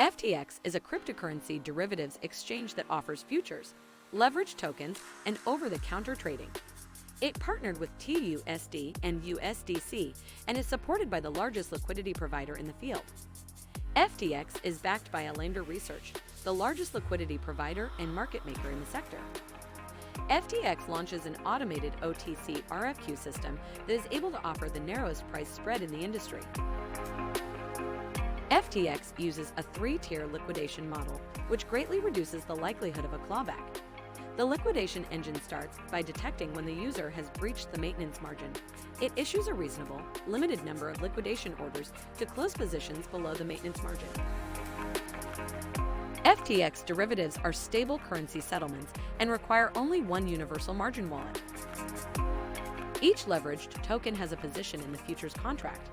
FTX is a cryptocurrency derivatives exchange that offers futures, leveraged tokens, and over-the-counter trading. It partnered with TUSD and USDC and is supported by the largest liquidity provider in the field. FTX is backed by Alameda Research, the largest liquidity provider and market maker in the sector. FTX launches an automated OTC RFQ system that is able to offer the narrowest price spread in the industry. FTX uses a three-tier liquidation model, which greatly reduces the likelihood of a clawback. The liquidation engine starts by detecting when the user has breached the maintenance margin. It issues a reasonable, limited number of liquidation orders to close positions below the maintenance margin. FTX derivatives are stable currency settlements and require only one universal margin wallet. Each leveraged token has a position in the futures contract.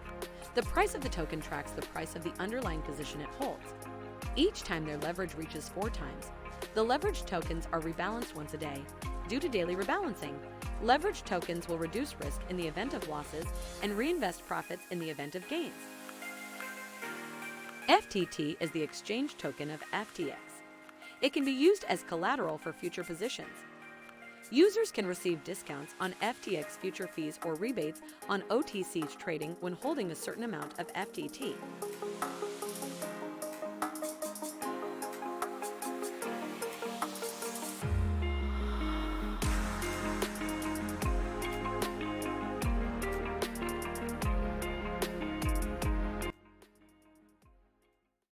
The price of the token tracks the price of the underlying position it holds. Each time their leverage reaches 4 times, the leveraged tokens are rebalanced once a day. Due to daily rebalancing, leveraged tokens will reduce risk in the event of losses and reinvest profits in the event of gains. FTT is the exchange token of FTX. It can be used as collateral for future positions. Users can receive discounts on FTX future fees or rebates on OTC trading when holding a certain amount of FTT.